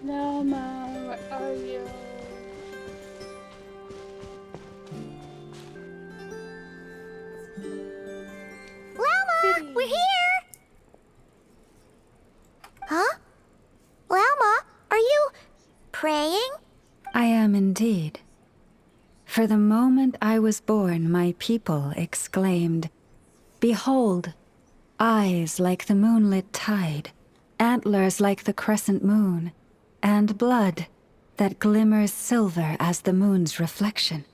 Lama, where are you? Llama, we're Kitty. here! Huh? Llama, are you praying? I am indeed. For the moment I was born, my people exclaimed, "Behold, eyes like the moonlit tide, antlers like the crescent moon, and blood that glimmers silver as the moon's reflection."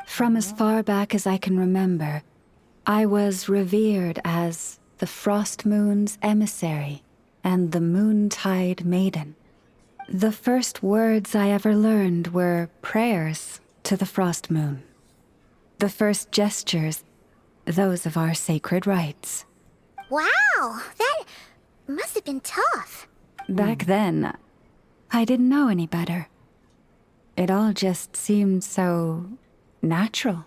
From as far back as I can remember, I was revered as the frost moon's emissary and the moontide maiden. The first words I ever learned were prayers to the frost moon. The first gestures, those of our sacred rites. Wow, that must have been tough. Back then, I didn't know any better. It all just seemed so natural.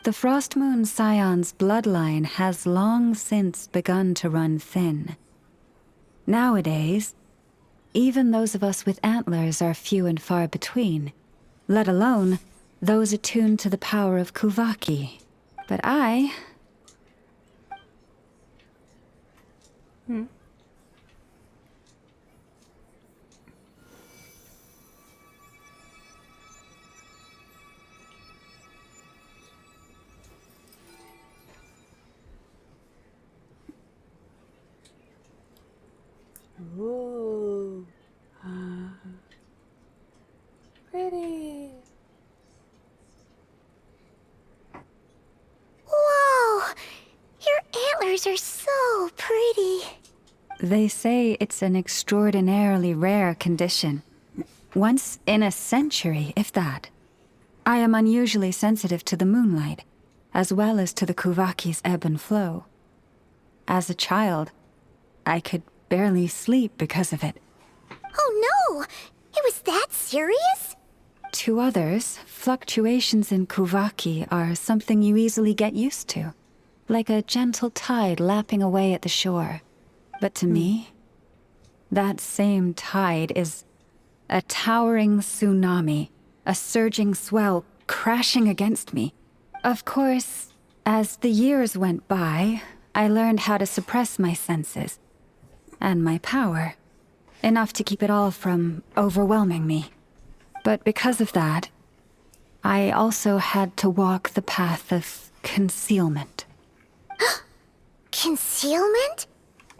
The Frost Moon Scion's bloodline has long since begun to run thin. Nowadays, even those of us with antlers are few and far between, let alone those attuned to the power of Kuvaki. But I... Ooh. Pretty. Whoa, your antlers are so pretty. They say it's an extraordinarily rare condition. Once in a century, if that. I am unusually sensitive to the moonlight, as well as to the Kuvaki's ebb and flow. As a child, I could barely sleep because of it. Oh no, it was that serious? To others, fluctuations in Kuvaki are something you easily get used to, like a gentle tide lapping away at the shore. But to me, that same tide is a towering tsunami, a surging swell crashing against me. Of course, as the years went by, I learned how to suppress my senses and my power, enough to keep it all from overwhelming me. But because of that, I also had to walk the path of concealment. Concealment?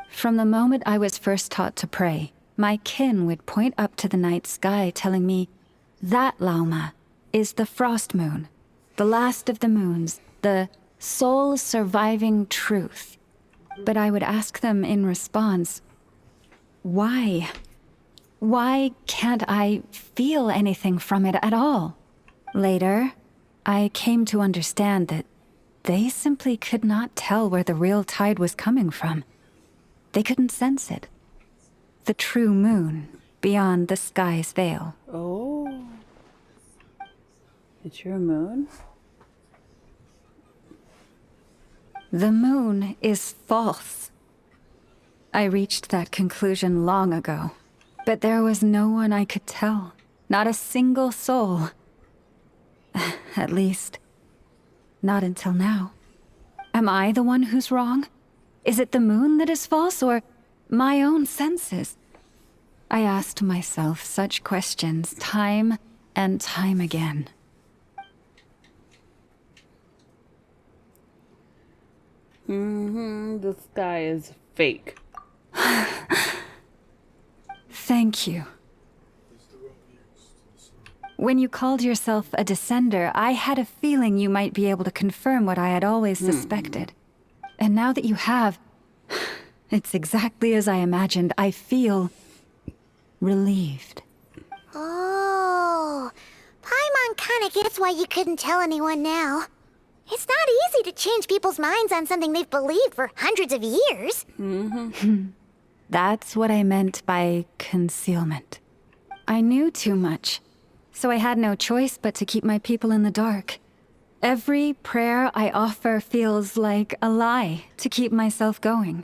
From the moment I was first taught to pray, my kin would point up to the night sky telling me, "That, Lauma, is the frost moon, the last of the moons, the sole surviving truth." But I would ask them in response, why? Why can't I feel anything from it at all? Later, I came to understand that they simply could not tell where the real tide was coming from. They couldn't sense it. The true moon, beyond the sky's veil. Oh. It's your moon? The moon is false. I reached that conclusion long ago, but there was no one I could tell, not a single soul. At least, not until now. Am I the one who's wrong? Is it the moon that is false, or my own senses? I asked myself such questions time and time again. The sky is fake. Thank you. When you called yourself a descender, I had a feeling you might be able to confirm what I had always suspected. And now that you have, it's exactly as I imagined. I feel relieved. Oh, Paimon kinda gets why you couldn't tell anyone now. It's not easy to change people's minds on something they've believed for hundreds of years. That's what I meant by concealment. I knew too much, so I had no choice but to keep my people in the dark. Every prayer I offer feels like a lie to keep myself going.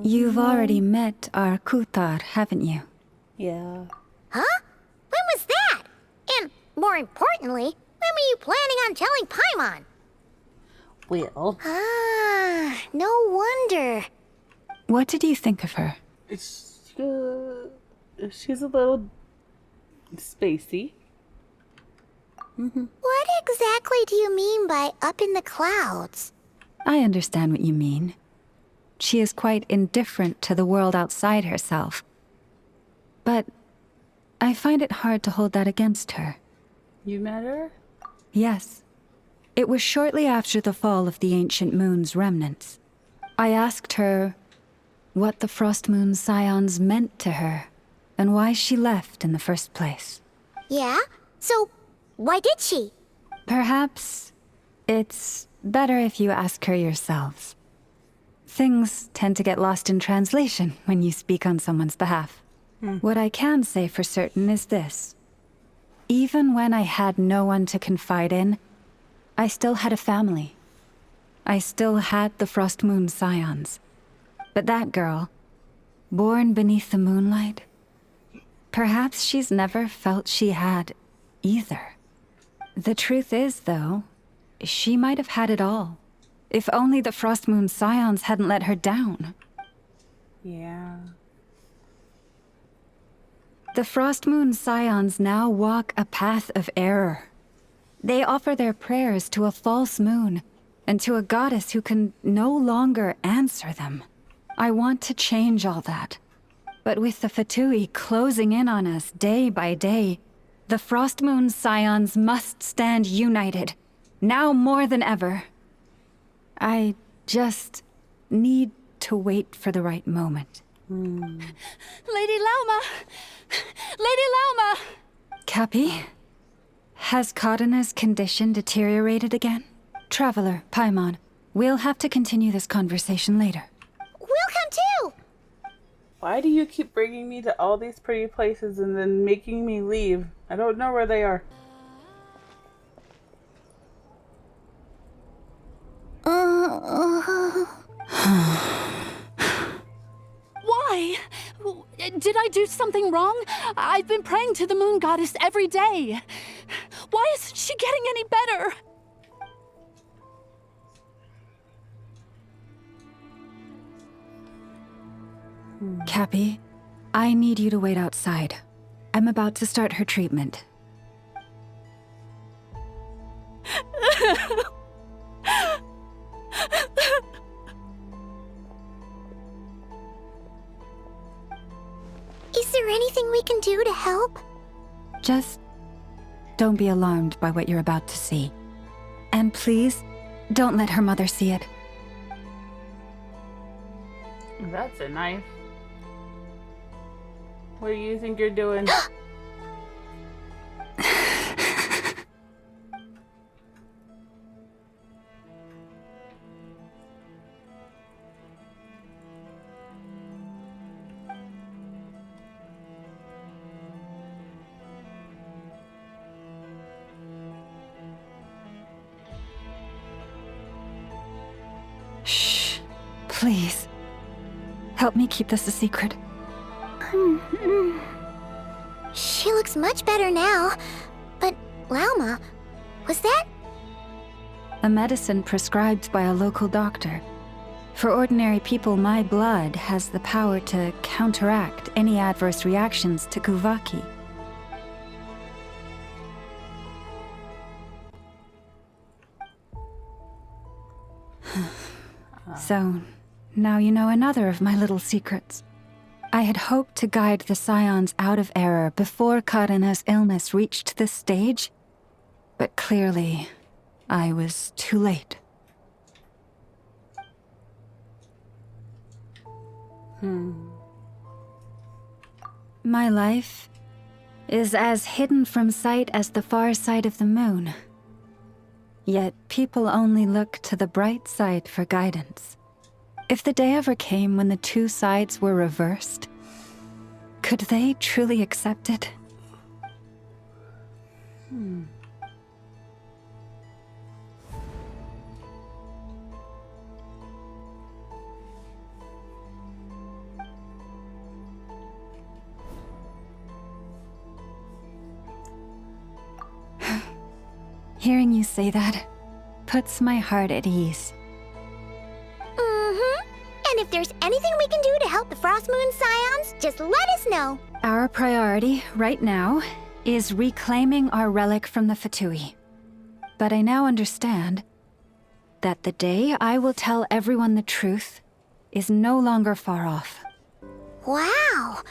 You've already met our Kutar, haven't you? Yeah. Huh? When was that? And, more importantly, when were you planning on telling Paimon? Well, Ah, no wonder. What did you think of her? she's a little spacey. What exactly do you mean by up in the clouds? I understand what you mean. She is quite indifferent to the world outside herself. But I find it hard to hold that against her. You met her? Yes. It was shortly after the fall of the ancient moon's remnants. I asked her what the Frost Moon Scions meant to her, and why she left in the first place. Yeah? So, why did she? Perhaps it's better if you ask her yourselves. Things tend to get lost in translation when you speak on someone's behalf. What I can say for certain is this. Even when I had no one to confide in, I still had a family. I still had the Frost Moon Scions. But that girl, born beneath the moonlight, perhaps she's never felt she had either. The truth is, though, she might have had it all. If only the Frost Moon Scions hadn't let her down. Yeah. The Frost Moon Scions now walk a path of error. They offer their prayers to a false moon, and to a goddess who can no longer answer them. I want to change all that. But with the Fatui closing in on us day by day, the Frost Moon Scions must stand united, now more than ever. I just need to wait for the right moment. Lady Lauma! Lady Lauma! Cappy? Has Karina's condition deteriorated again? Traveler, Paimon, we'll have to continue this conversation later. We'll come too! Why do you keep bringing me to all these pretty places and then making me leave? I don't know where they are. Why? Did I do something wrong? I've been praying to the moon goddess every day. Why isn't she getting any better? Cappy, I need you to wait outside. I'm about to start her treatment. Is there anything we can do to help? Just don't be alarmed by what you're about to see. And please, don't let her mother see it. That's a knife. What do you think you're doing? Shh. Please. Help me keep this a secret. She looks much better now. But, Lauma, was that? A medicine prescribed by a local doctor. For ordinary people, my blood has the power to counteract any adverse reactions to Kuvaki. So, now you know another of my little secrets. I had hoped to guide the Scions out of error before Karina's illness reached this stage, but clearly, I was too late. My life is as hidden from sight as the far side of the moon. Yet people only look to the bright side for guidance. If the day ever came when the two sides were reversed, could they truly accept it? Hearing you say that puts my heart at ease. Mm-hmm. And if there's anything we can do to help the Frost Moon Scions, just let us know. Our priority right now is reclaiming our relic from the Fatui. But I now understand that the day I will tell everyone the truth is no longer far off. Wow.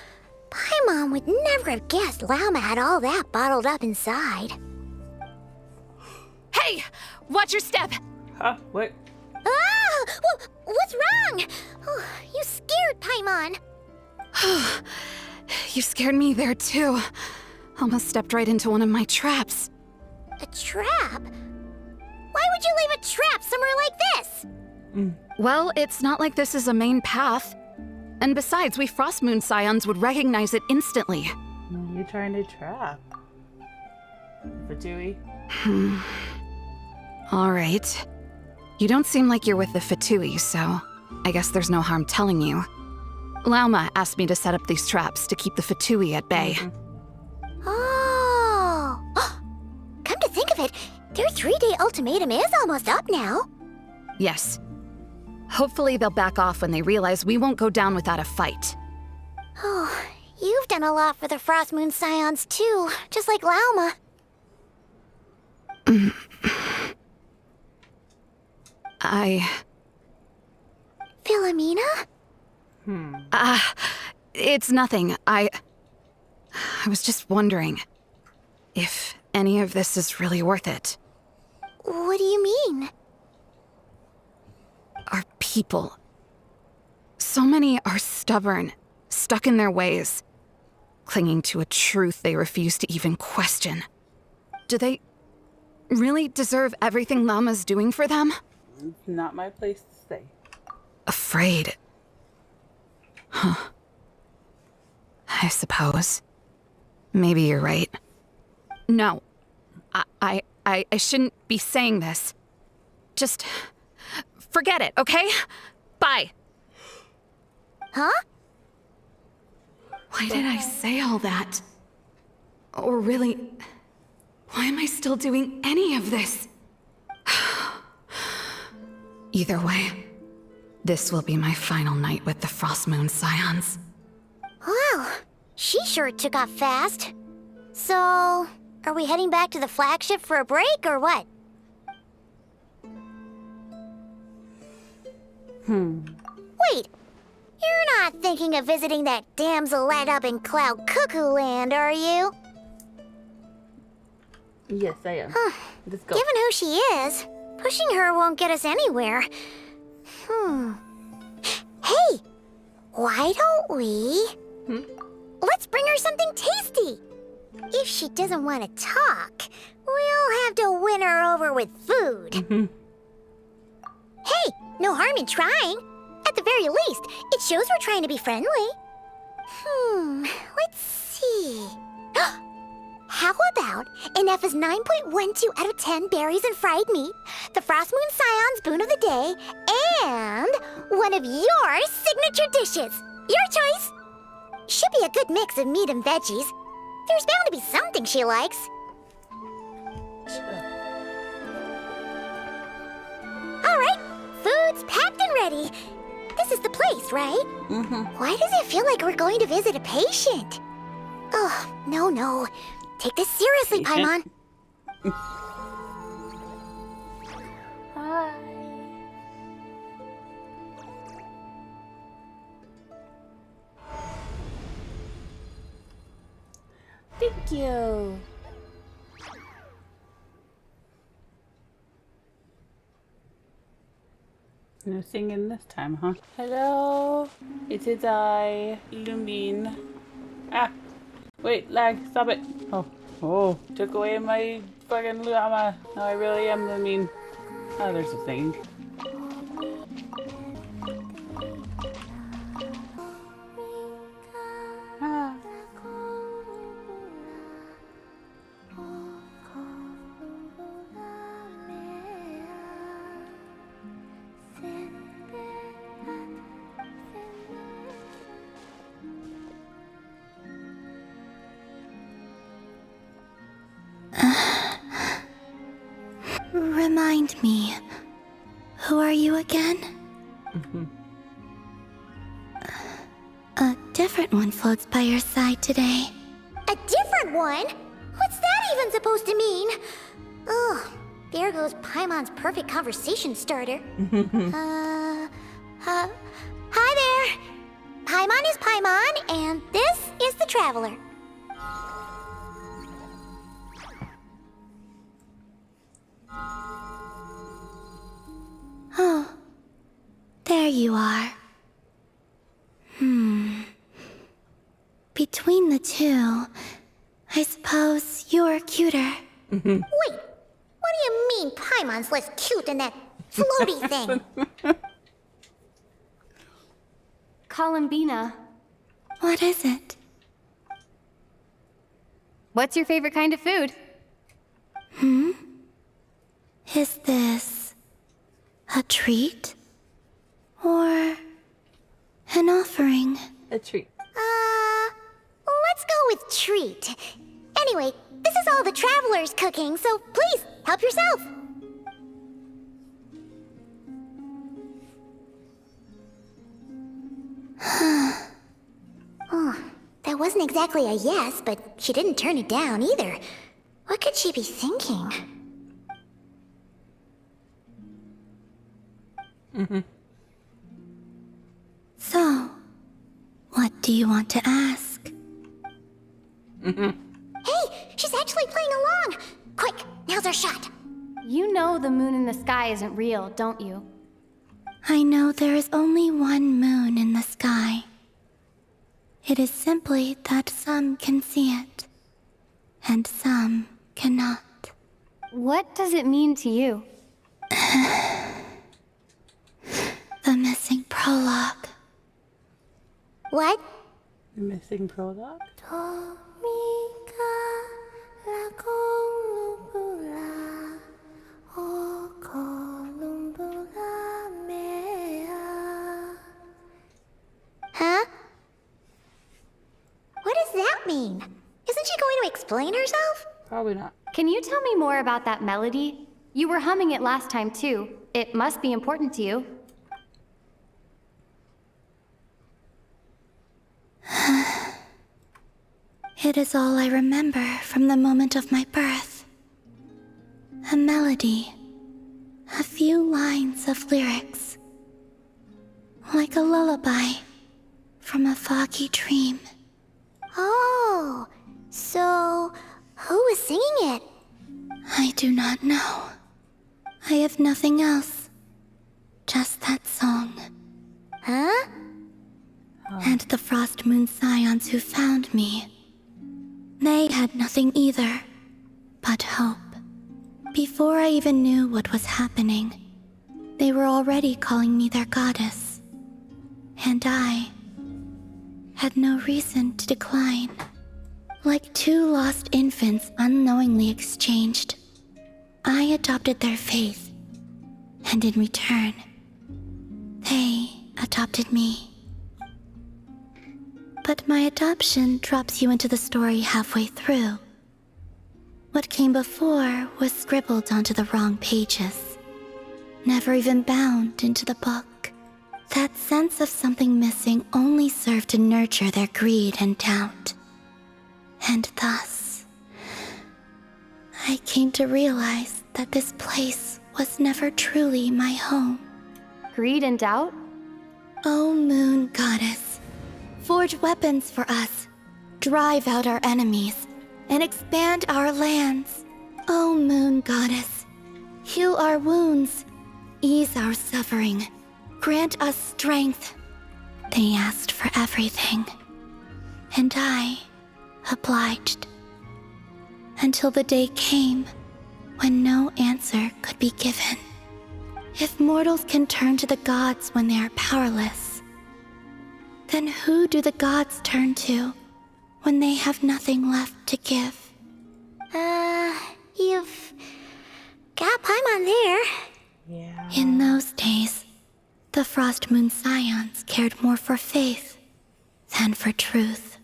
Paimon would never have guessed Lauma had all that bottled up inside. Hey! Watch your step! Huh? What? Ah! What's wrong? Oh, you scared Paimon. You scared me there too. Almost stepped right into one of my traps. A trap? Why would you leave a trap somewhere like this? Well, it's not like this is a main path. And besides, we Frost Moon Scions would recognize it instantly. You're trying to trap. Fatui? Alright. You don't seem like you're with the Fatui, so I guess there's no harm telling you. Lauma asked me to set up these traps to keep the Fatui at bay. Oh. Come to think of it, their 3-day ultimatum is almost up now. Yes. Hopefully they'll back off when they realize we won't go down without a fight. Oh, you've done a lot for the Frost Moon Scions too, just like Lauma. Philomena? It's nothing. I was just wondering if any of this is really worth it. What do you mean? Our people. So many are stubborn, stuck in their ways, clinging to a truth they refuse to even question. Do they really deserve everything Lama's doing for them? It's not my place to say. Afraid. Huh. I suppose. Maybe you're right. No. I shouldn't be saying this. Just forget it, okay? Bye. Huh? Why did I say all that? Or really, why am I still doing any of this? Either way, this will be my final night with the Frost Moon Scions. Wow, she sure took off fast. So, are we heading back to the flagship for a break or what? Wait, you're not thinking of visiting that damselette up in Cloud Cuckoo Land, are you? Yes, I am. Let's go. Given who she is, pushing her won't get us anywhere. Hey, why don't we... Let's bring her something tasty. If she doesn't want to talk, we'll have to win her over with food. Hey, no harm in trying. At the very least, it shows we're trying to be friendly. Let's see. How about an F is 9.12 out of 10 berries and fried meat, the Frost Moon Scion's boon of the day, and one of your signature dishes. Your choice. Should be a good mix of meat and veggies. There's bound to be something she likes. All right, food's packed and ready. This is the place, right? Why does it feel like we're going to visit a patient? Oh, no. Take this seriously, Paimon. Hi. Thank you. No singing this time, huh? Hello, it is I, Lumine. Ah, wait, lag, stop it. Oh, took away my fucking llama. Now I really am Lumine. Oh, there's a thing. Ah. remind me, who are you again? A different one floats by your side today. A different one? What's that even supposed to mean? Ugh, there goes Paimon's perfect conversation starter. Hi there! Paimon is Paimon, and this is the Traveler. Oh, there you are. Between the two, I suppose you're cuter. Wait, what do you mean Paimon's less cute than that floaty thing? Columbina, What is it? what's your favorite kind of food? Is this a treat? Or an offering? A treat. Let's go with treat. Anyway, this is all the Traveler's cooking, so please, help yourself. Oh, that wasn't exactly a yes, but she didn't turn it down either. What could she be thinking? So, what do you want to ask? Hey, she's actually playing along! Quick, now's our shot. You know the moon in the sky isn't real, don't you? I know there is only one moon in the sky. It is simply that some can see it, and some cannot. What does it mean to you? The missing prologue. What? The missing prologue? Huh? What does that mean? Isn't she going to explain herself? Probably not. Can you tell me more about that melody? You were humming it last time too. It must be important to you. It is all I remember from the moment of my birth. A melody. A few lines of lyrics. Like a lullaby from a foggy dream. Oh, so who was singing it? I do not know. I have nothing else. Just that song. Huh? And the Frost Moon Scions who found me. They had nothing either, but hope. Before I even knew what was happening, they were already calling me their goddess. And I had no reason to decline. Like two lost infants unknowingly exchanged, I adopted their faith, and in return, they adopted me. But my adoption drops you into the story halfway through. What came before was scribbled onto the wrong pages, never even bound into the book. That sense of something missing only served to nurture their greed and doubt. And thus, I came to realize that this place was never truly my home. Greed and doubt? O Moon Goddess, forge weapons for us, drive out our enemies, and expand our lands. O Moon Goddess, heal our wounds, ease our suffering, grant us strength. They asked for everything, and I obliged. Until the day came when no answer could be given. If mortals can turn to the gods when they are powerless, then who do the gods turn to when they have nothing left to give? You've got Paimon there. Yeah. In those days, the Frost Moon Scions cared more for faith than for truth.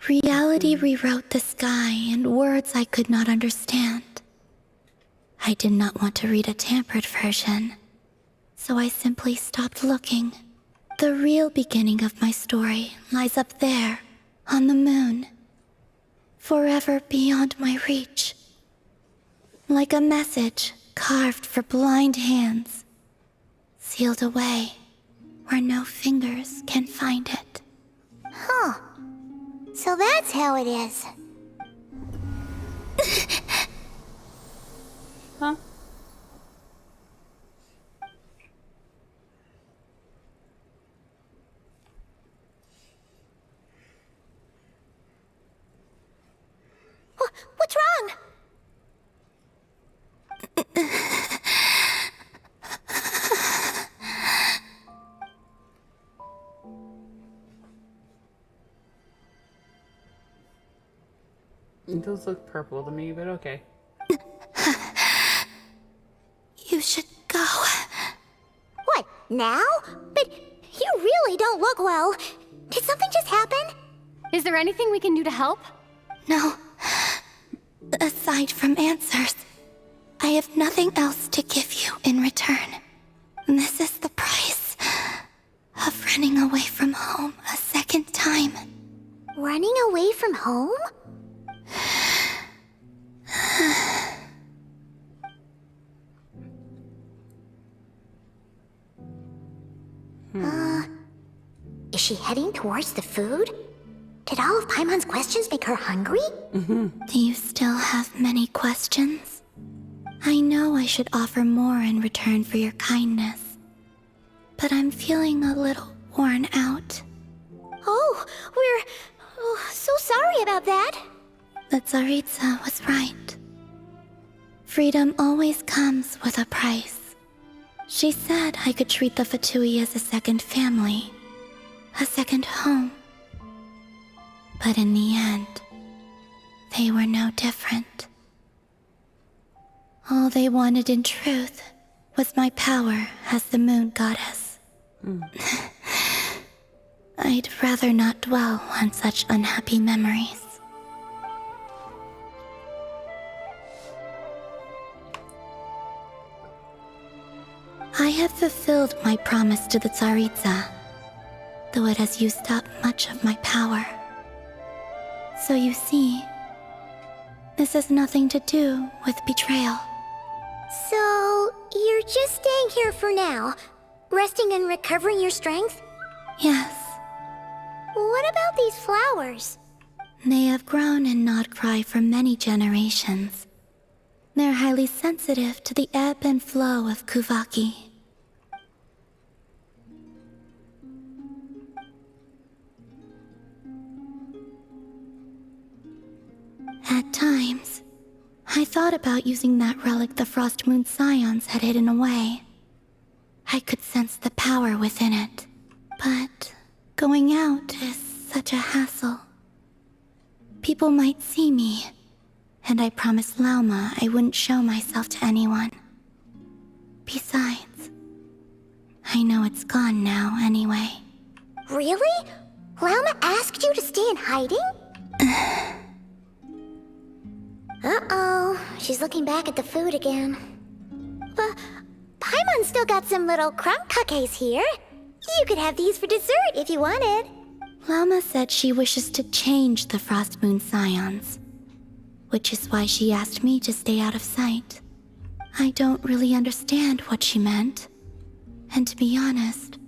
Reality rewrote the sky in words I could not understand. I did not want to read a tampered version, so I simply stopped looking. The real beginning of my story lies up there, on the moon, forever beyond my reach. Like a message carved for blind hands, sealed away where no fingers can find it. Huh. So that's how it is. Huh? What's wrong? It does look purple to me, but okay. You should go. What, now? But you really don't look well. Did something just happen? Is there anything we can do to help? No. Aside from answers, I have nothing else to give you in return. This is the price of running away from home a second time. Running away from home? Is she heading towards the food? Did all of Paimon's questions make her hungry? Do you still have many questions? I know I should offer more in return for your kindness, but I'm feeling a little worn out. Oh, we're so sorry about that. The Tsaritsa was right. Freedom always comes with a price. She said I could treat the Fatui as a second family, a second home. But in the end, they were no different. All they wanted in truth was my power as the moon goddess. I'd rather not dwell on such unhappy memories. I have fulfilled my promise to the Tsaritsa, though it has used up much of my power. So you see, this has nothing to do with betrayal. So, you're just staying here for now, resting and recovering your strength? Yes. What about these flowers? They have grown in Nodcry for many generations. They're highly sensitive to the ebb and flow of Kuvaki. At times, I thought about using that relic the Frost Moon Scions had hidden away. I could sense the power within it, but going out is such a hassle. People might see me, and I promised Lauma I wouldn't show myself to anyone. Besides, I know it's gone now anyway. Really? Lauma asked you to stay in hiding? Uh-oh, she's looking back at the food again. But Paimon still got some little crumb cookies here. You could have these for dessert if you wanted. Lauma said she wishes to change the Frost Moon Scions, which is why she asked me to stay out of sight. I don't really understand what she meant, and to be honest,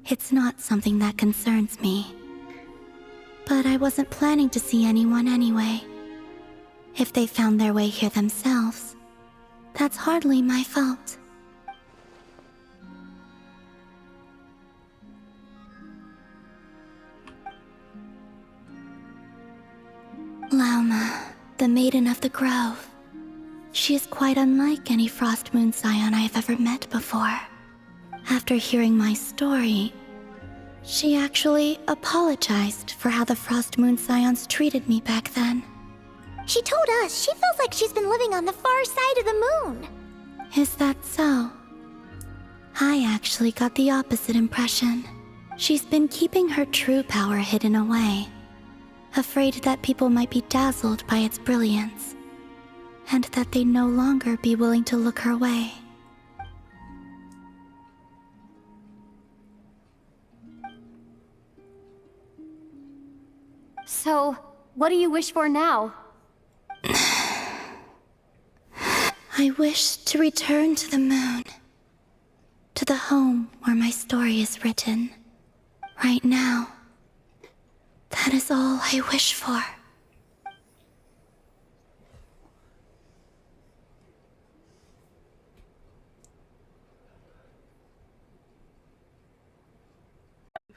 it's not something that concerns me. But I wasn't planning to see anyone anyway. If they found their way here themselves, that's hardly my fault. Lauma, the Maiden of the Grove. She is quite unlike any Frost Moon Scion I have ever met before. After hearing my story, she actually apologized for how the Frost Moon Scions treated me back then. She told us she feels like she's been living on the far side of the moon. Is that so? I actually got the opposite impression. She's been keeping her true power hidden away, afraid that people might be dazzled by its brilliance. and that they'd no longer be willing to look her way. So, what do you wish for now? I wish to return to the moon. To the home where my story is written. Right now. That is all I wish for.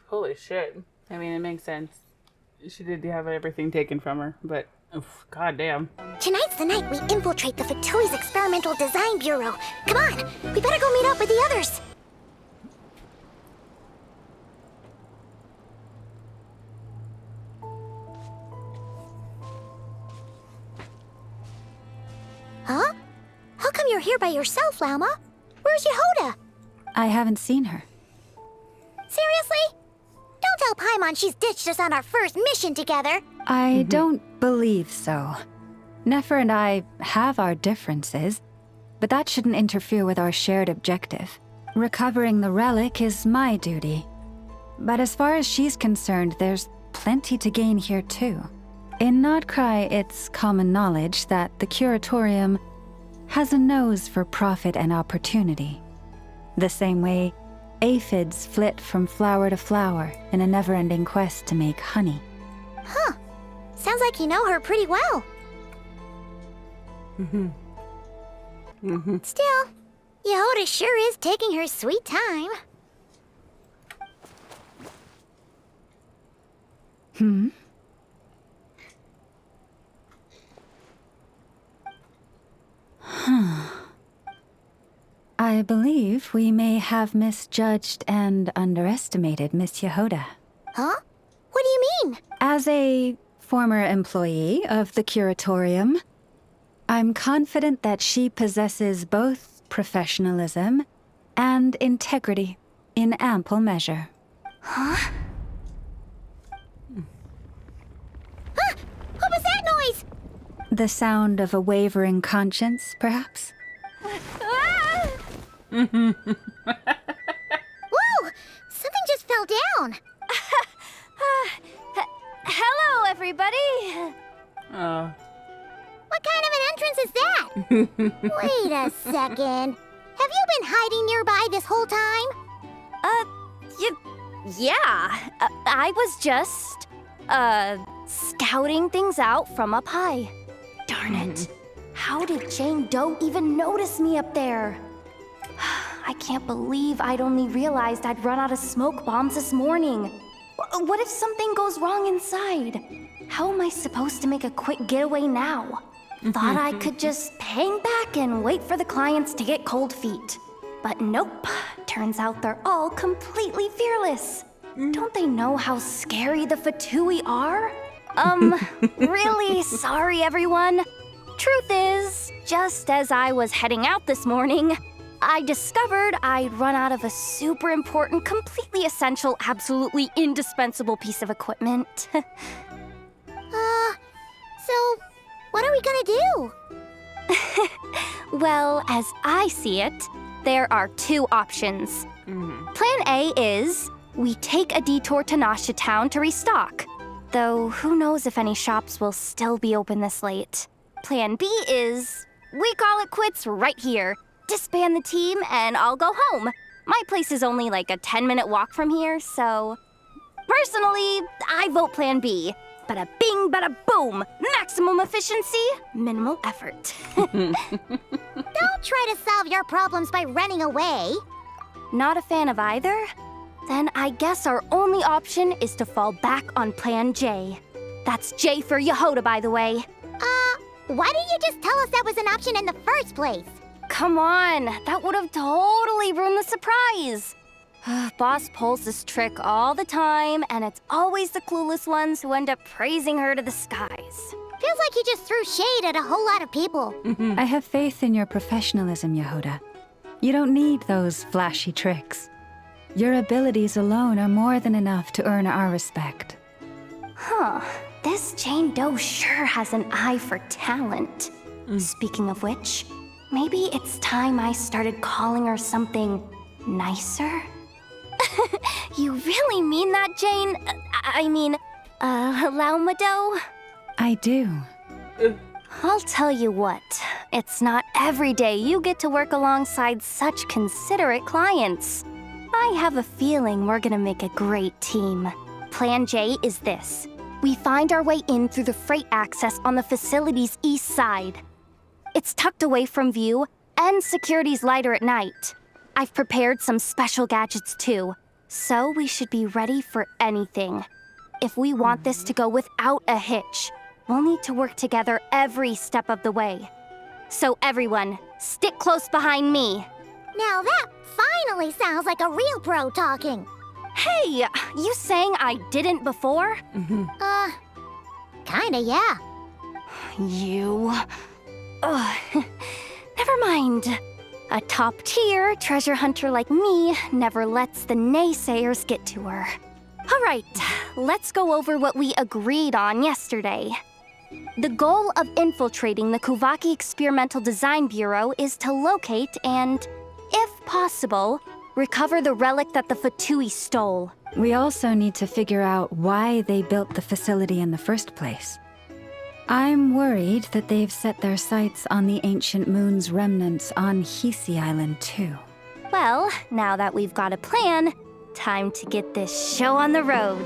Holy shit. I mean, it makes sense. She did have everything taken from her, but oof, goddamn. Tonight's the night we infiltrate the Fatui's Experimental Design Bureau. Come on, we better go meet up with the others. Huh? How come you're here by yourself, Lama? Where's Yehoda? I haven't seen her. Seriously? Don't tell Paimon she's ditched us on our first mission together. I don't believe so. Nefer and I have our differences, but that shouldn't interfere with our shared objective. Recovering the relic is my duty. But as far as she's concerned, there's plenty to gain here too. In Nodcry, it's common knowledge that the Curatorium has a nose for profit and opportunity. The same way aphids flit from flower to flower in a never-ending quest to make honey. Huh. Sounds like you know her pretty well. Still, Yehoda sure is taking her sweet time. I believe we may have misjudged and underestimated Miss Yehoda. Huh? What do you mean? As a former employee of the Curatorium, I'm confident that she possesses both professionalism and integrity in ample measure. Huh? What was that noise? The sound of a wavering conscience, perhaps? Whoa! Something just fell down. Hello, everybody! Oh. What kind of an entrance is that? Wait a second. Have you been hiding nearby this whole time? Yeah. I was just, scouting things out from up high. Darn it. How did Jane Doe even notice me up there? I can't believe I'd only realized I'd run out of smoke bombs this morning. What if something goes wrong inside? How am I supposed to make a quick getaway now? Thought I could just hang back and wait for the clients to get cold feet. But nope. Turns out they're all completely fearless. Don't they know how scary the Fatui are? Really sorry, everyone. Truth is, just as I was heading out this morning, I discovered I'd run out of a super important, completely essential, absolutely indispensable piece of equipment. So, what are we gonna do? Well, as I see it, there are two options. Plan A is we take a detour to Nasha Town to restock, though who knows if any shops will still be open this late. Plan B is we call it quits right here, disband the team, and I'll go home. My place is only like a 10-minute walk from here, so... Personally, I vote Plan B. Bada bing, bada boom. Maximum efficiency, minimal effort. Don't try to solve your problems by running away. Not a fan of either? Then I guess our only option is to fall back on Plan J. That's J for Yehoda, by the way. Why didn't you just tell us that was an option in the first place? Come on, that would have totally ruined the surprise. Boss pulls this trick all the time, and it's always the clueless ones who end up praising her to the skies. Feels like you just threw shade at a whole lot of people. I have faith in your professionalism, Yehoda. You don't need those flashy tricks. Your abilities alone are more than enough to earn our respect. Huh, this Jane Doe sure has an eye for talent. Speaking of which, maybe it's time I started calling her something nicer? You really mean that, Jane? Laumado? I do. I'll tell you what, it's not every day you get to work alongside such considerate clients. I have a feeling we're gonna make a great team. Plan J is this. We find our way in through the freight access on the facility's east side. It's tucked away from view, and security's lighter at night. I've prepared some special gadgets too, so we should be ready for anything. If we want this to go without a hitch, we'll need to work together every step of the way. So everyone, stick close behind me. Now that finally sounds like a real pro talking. Hey, you saying I didn't before? Kinda, yeah. You... Ugh. Never mind. A top-tier treasure hunter like me never lets the naysayers get to her. All right, let's go over what we agreed on yesterday. The goal of infiltrating the Kuvaki Experimental Design Bureau is to locate and, if possible, recover the relic that the Fatui stole. We also need to figure out why they built the facility in the first place. I'm worried that they've set their sights on the ancient moon's remnants on Hisi Island too. Well, now that we've got a plan, time to get this show on the road.